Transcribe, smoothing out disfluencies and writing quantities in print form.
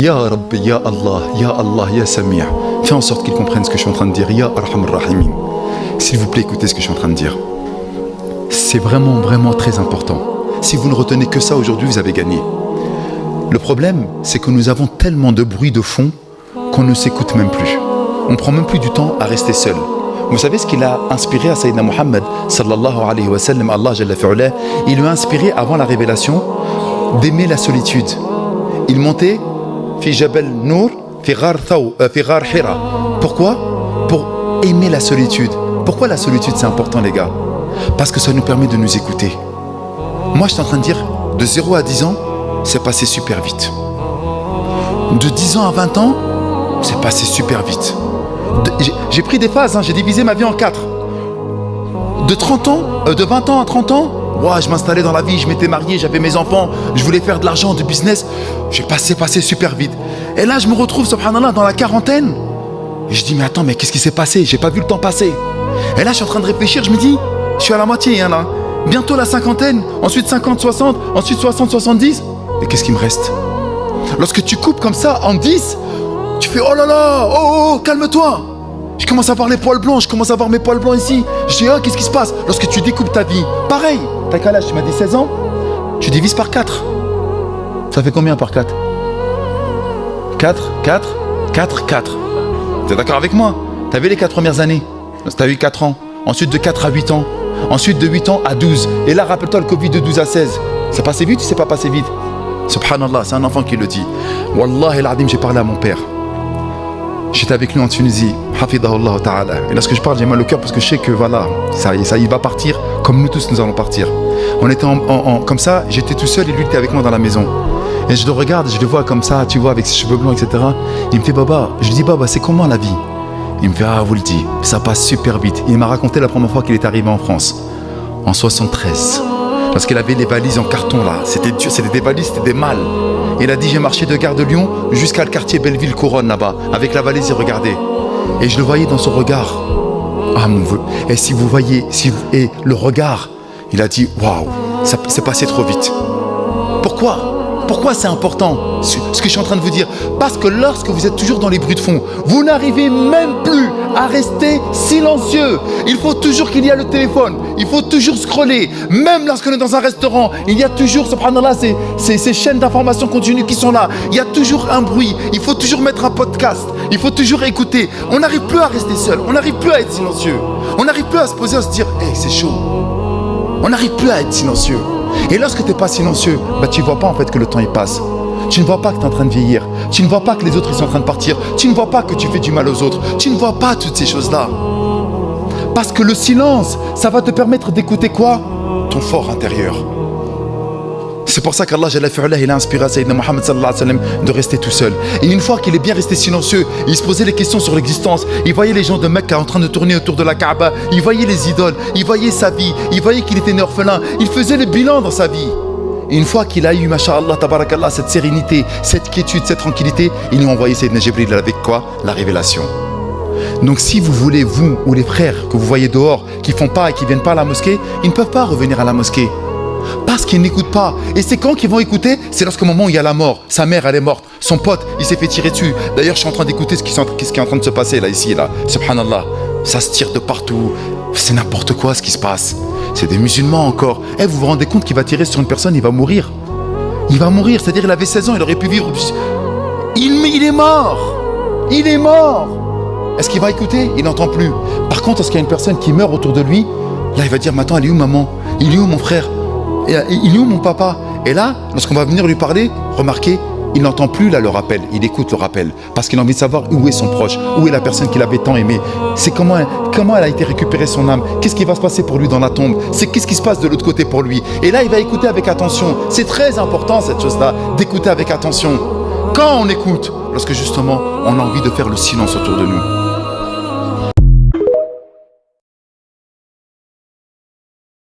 Ya Rabbi, Ya Allah, Ya Sami'. Fais en sorte qu'ils comprennent ce que je suis en train de dire. Ya Arhamar Rahimin. S'il vous plaît, écoutez ce que je suis en train de dire. C'est vraiment, vraiment très important. Si vous ne retenez que ça aujourd'hui, vous avez gagné. Le problème, c'est que nous avons tellement de bruit de fond qu'on ne s'écoute même plus. On ne prend même plus du temps à rester seul. Vous savez ce qu'il a inspiré à Sayyidina Muhammad sallallahu alayhi wa sallam, Allah Jalla fi'ala, il lui a inspiré avant la révélation d'aimer la solitude. Il montait fi Jabal Nour, fi Ghar Hira. Pourquoi? Pour aimer la solitude. Pourquoi la solitude c'est important les gars? Parce que ça nous permet de nous écouter. Moi je suis en train de dire, de 0 à 10 ans, c'est passé super vite. De 10 ans à 20 ans, c'est passé super vite. J'ai pris des phases, j'ai divisé ma vie en 4. De 20 ans à 30 ans, ouais, je m'installais dans la vie, je m'étais marié, j'avais mes enfants, je voulais faire de l'argent, du business. J'ai passé super vite. Et là, je me retrouve, subhanallah, dans la quarantaine. Et je dis, mais attends, mais qu'est-ce qui s'est passé? J'ai pas vu le temps passer. Et là, je suis en train de réfléchir, je me dis, je suis à la moitié, là. Bientôt la cinquantaine, ensuite 50, 60, ensuite 60, 70. Et qu'est-ce qui me reste? Lorsque tu coupes comme ça en 10, tu fais, oh là là, oh, calme-toi. Je commence à voir les poils blancs, je commence à voir mes poils blancs ici. Je dis, oh, qu'est-ce qui se passe? Lorsque tu découpes ta vie, pareil. T'as quel âge? Tu m'as dit 16 ans. Tu divises par 4. Ça fait combien par 4? 4. T'es d'accord avec moi? T'as vu les 4 premières années? T'as eu 4 ans. Ensuite de 4 à 8 ans. Ensuite de 8 ans à 12. Et là, rappelle-toi le Covid de 12 à 16. C'est passé vite ou c'est pas passé vite? Subhanallah, c'est un enfant qui le dit. Wallahi al-Adim, j'ai parlé à mon père. J'étais avec lui en Tunisie, hafidahullah ta'ala. Et lorsque je parle, j'ai mal au cœur parce que je sais que voilà, ça il va partir comme nous tous nous allons partir. On était comme ça, j'étais tout seul et lui était avec moi dans la maison. Et je le regarde, je le vois comme ça, tu vois, avec ses cheveux blancs, etc. Il me fait, Baba, je lui dis, Baba, c'est comment la vie? Il me fait, ah, vous le dites, ça passe super vite. Il m'a raconté la première fois qu'il est arrivé en France, en 73. Parce qu'il avait les valises en carton là, c'était dur, c'était des valises, c'était des malles. Il a dit, j'ai marché de Gare de Lyon jusqu'à le quartier Belleville-Couronne là-bas, avec la valise, il regardait. Et je le voyais dans son regard. Ah mon Dieu. Et si vous voyez, et le regard, il a dit, waouh, ça c'est passé trop vite. Pourquoi c'est important ce que je suis en train de vous dire? Parce que lorsque vous êtes toujours dans les bruits de fond, vous n'arrivez même plus à rester silencieux. Il faut toujours qu'il y ait le téléphone, il faut toujours scroller. Même lorsqu'on est dans un restaurant, il y a toujours, subhanallah, ces chaînes d'information continues qui sont là. Il y a toujours un bruit, il faut toujours mettre un podcast, il faut toujours écouter. On n'arrive plus à rester seul, on n'arrive plus à être silencieux. On n'arrive plus à se poser, à se dire, hey, c'est chaud. On n'arrive plus à être silencieux. Et lorsque tu n'es pas silencieux, tu ne vois pas en fait que le temps il passe. Tu ne vois pas que tu es en train de vieillir. Tu ne vois pas que les autres ils sont en train de partir. Tu ne vois pas que tu fais du mal aux autres. Tu ne vois pas toutes ces choses-là. Parce que le silence, ça va te permettre d'écouter quoi? Ton fort intérieur. C'est pour ça qu'Allah Jalla fi'ala, il a inspiré Sayyidina Muhammad sallallahu alayhi wa sallam de rester tout seul. Et une fois qu'il est bien resté silencieux, il se posait les questions sur l'existence. Il voyait les gens de Mecca en train de tourner autour de la Kaaba. Il voyait les idoles. Il voyait sa vie. Il voyait qu'il était né orphelin. Il faisait le bilan dans sa vie. Et une fois qu'il a eu, masha'Allah, tabarakallah, cette sérénité, cette quiétude, cette tranquillité, il nous a envoyé Sayyidina Jibril avec quoi? La révélation. Donc si vous voulez, vous ou les frères que vous voyez dehors, qui font pas et qui viennent pas à la mosquée, ils ne peuvent pas revenir à la mosquée. Parce qu'ils n'écoutent pas. Et c'est quand qu'ils vont écouter? C'est lorsqu'au moment où il y a la mort. Sa mère, elle est morte. Son pote, il s'est fait tirer dessus. D'ailleurs, je suis en train d'écouter ce qui est en train de se passer là, ici, là. Subhanallah. Ça se tire de partout. C'est n'importe quoi ce qui se passe. C'est des musulmans encore. Vous vous rendez compte qu'il va tirer sur une personne, il va mourir. Il va mourir. C'est-à-dire, il avait 16 ans, il aurait pu vivre. Il est mort. Il est mort. Est-ce qu'il va écouter? Il n'entend plus. Par contre, est-ce qu'il y a une personne qui meurt autour de lui? Là, il va dire, mais attends, elle est où maman? Il est où mon frère? Il est où mon papa? Et là, lorsqu'on va venir lui parler, remarquez, il n'entend plus là le rappel, il écoute le rappel. Parce qu'il a envie de savoir où est son proche, où est la personne qu'il avait tant aimée. C'est comment elle a été récupérée son âme. Qu'est-ce qui va se passer pour lui dans la tombe? Qu'est-ce qui se passe de l'autre côté pour lui? Et là, il va écouter avec attention. C'est très important cette chose-là, d'écouter avec attention. Quand on écoute? Lorsque justement, on a envie de faire le silence autour de nous.